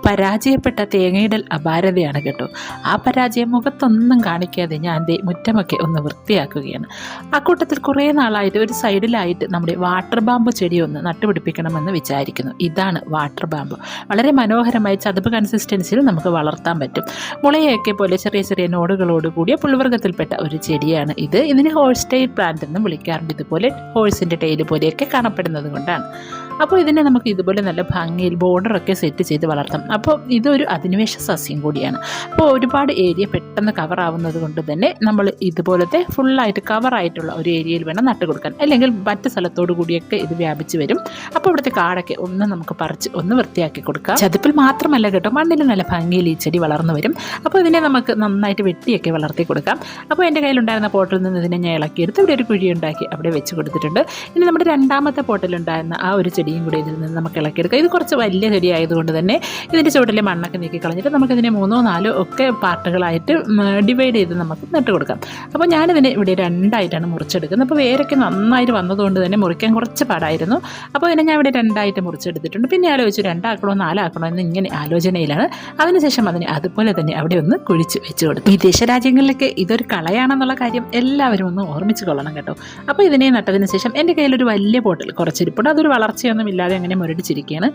പരാജയപ്പെട്ട തേങ്ങയിടൽ അപാരതയാണ് കേട്ടോ. ആ പരാജയം മുഖത്തൊന്നും കാണിക്കാതെ ഞാൻ മുറ്റമൊക്കെ ഒന്ന് വൃത്തിയാക്കുകയാണ്. ആ കൂട്ടത്തിൽ കുറേ നാളായിട്ട് ഒരു സൈഡിലായിട്ട് നമ്മുടെ വാട്ടർ ബാമ്പ് ചെടി ഒന്ന് നട്ടുപിടിപ്പിക്കണമെന്ന് വിചാരിക്കുന്നു. ഇതാണ് വാട്ടർ ബാമ്പ്. വളരെ മനോഹരമായി ചതുപ്പ് കൺസിസ്റ്റൻസിയിൽ നമുക്ക് വളർത്താൻ പറ്റും. മുളയൊക്കെ പോലെ ചെറിയ ചെറിയ നോടുകളോട് കൂടിയ പുൽവർഗ്ഗത്തിൽപ്പെട്ട ഒരു ചെടിയാണ് ഇത്. ഇതിന് ഹോഴ്സ് ടെയിൽ പ്ലാന്റ് എന്നും വിളിക്കാറുണ്ട്. ഇതുപോലെ ഹോഴ്സിൻ്റെ ടെയിൽ പോലെയൊക്കെ കാണപ്പെടുന്നത് കൊണ്ടാണ്. അപ്പോൾ ഇതിനെ നമുക്ക് ഇതുപോലെ നല്ല ഭംഗിയിൽ ബോർഡറൊക്കെ സെറ്റ് ചെയ്ത് വളർത്താം. അപ്പോൾ ഇതൊരു അധിനിവേശ സസ്യം കൂടിയാണ്. അപ്പോൾ ഒരുപാട് ഏരിയ പെട്ടെന്ന് കവർ ആവുന്നത് കൊണ്ട് തന്നെ നമ്മൾ ഇതുപോലത്തെ ഫുള്ളായിട്ട് കവറായിട്ടുള്ള ഒരു ഏരിയയിൽ വേണം നട്ട് കൊടുക്കാൻ. അല്ലെങ്കിൽ മറ്റ് സ്ഥലത്തോടു കൂടിയൊക്കെ ഇത് വ്യാപിച്ച് വരും. അപ്പോൾ ഇവിടുത്തെ കാടൊക്കെ ഒന്ന് നമുക്ക് പറിച്ച് ഒന്ന് വൃത്തിയാക്കി കൊടുക്കാം. ചതുപ്പിൽ മാത്രമല്ല കേട്ടോ, മണ്ണിൽ നല്ല ഭംഗിയിൽ ഈ ചെടി വളർന്നു വരും. അപ്പോൾ ഇതിനെ നമുക്ക് നന്നായിട്ട് വെട്ടിയൊക്കെ വളർത്തി കൊടുക്കാം. അപ്പോൾ എൻ്റെ കയ്യിലുണ്ടായിരുന്ന പോട്ടിൽ നിന്ന് ഇതിനെ ഞാൻ ഇളക്കിയെടുത്ത് ഇവിടെ ഒരു കുഴി ഉണ്ടാക്കി അവിടെ വെച്ച് കൊടുത്തിട്ടുണ്ട്. ഇനി നമ്മുടെ രണ്ടാമത്തെ പോട്ടിലുണ്ടായിരുന്ന ആ ഒരു ചെടിയും കൂടി ഇതിൽ നിന്ന് നമുക്ക് ഇളക്കിയെടുക്കാം. ഇത് കുറച്ച് വലിയ ചെടി ആയതുകൊണ്ട് തന്നെ ഇതിൻ്റെ ചുവട്ടിലെ മണ്ണൊക്കെ നീക്കി കളഞ്ഞിട്ട് നമുക്കിതിനെ 3 4 ഒക്കെ പാർട്ടുകളായിട്ട് ഡിവൈഡ് ചെയ്ത് നമുക്ക് നട്ട് കൊടുക്കാം. അപ്പോൾ ഞാനിതിനെ ഇവിടെ 2ആയിട്ടാണ് മുറിച്ചെടുക്കുന്നത്. അപ്പോൾ വേരൊക്കെ നന്നായിട്ട് വന്നതുകൊണ്ട് തന്നെ മുറിക്കാൻ കുറച്ച് പാടായിരുന്നു. അപ്പോൾ ഇതിനെ ഞാൻ ഇവിടെ 2ആയിട്ട് മുറിച്ചെടുത്തിട്ടുണ്ട്. പിന്നെ ആലോചിച്ചു 2 ആക്കണോ 4 ആക്കണോ എന്ന് ഇങ്ങനെ ആലോചനയിലാണ്. അതിനുശേഷം അതിനെ അതുപോലെ തന്നെ അവിടെ ഒന്ന് കുഴിച്ച് വെച്ച് കൊടുത്തു. വിദേശ രാജ്യങ്ങളിലൊക്കെ ഇതൊരു കളയാണെന്നുള്ള കാര്യം എല്ലാവരും ഒന്ന് ഓർമ്മിച്ച് കൊള്ളണം കേട്ടോ. അപ്പോൾ ഇതിനെ നട്ടതിന് ശേഷം എൻ്റെ കയ്യിലൊരു വലിയ ബോട്ടിൽ കുറച്ചിരിപ്പുണ്ട്. അതൊരു വളർച്ചയൊന്നും ഇല്ലാതെ അങ്ങനെ മുരടിച്ചിരിക്കുകയാണ്.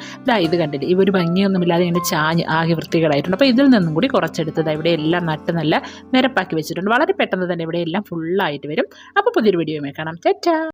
ഇത് കണ്ടില്ലേ, ഈ ഒരു ഭംഗിയൊന്നുമില്ലാതെ ഇങ്ങനെ ചാഞ്ഞ് ആകെ വൃത്തികേടായിട്ടുണ്ട്. അപ്പോൾ ഇതിൽ നിന്നും കൂടി കുറച്ചെടുത്തത് ഇവിടെ എല്ലാം നട്ട് നല്ല നിരപ്പാക്കി വെച്ചിട്ടുണ്ട്. വളരെ പെട്ടെന്ന് തന്നെ ഇവിടെ എല്ലാം ഫുള്ളായിട്ട് വരും. അപ്പോൾ പുതിയൊരു വീഡിയോയുമായി കാണാം. ടാറ്റാ.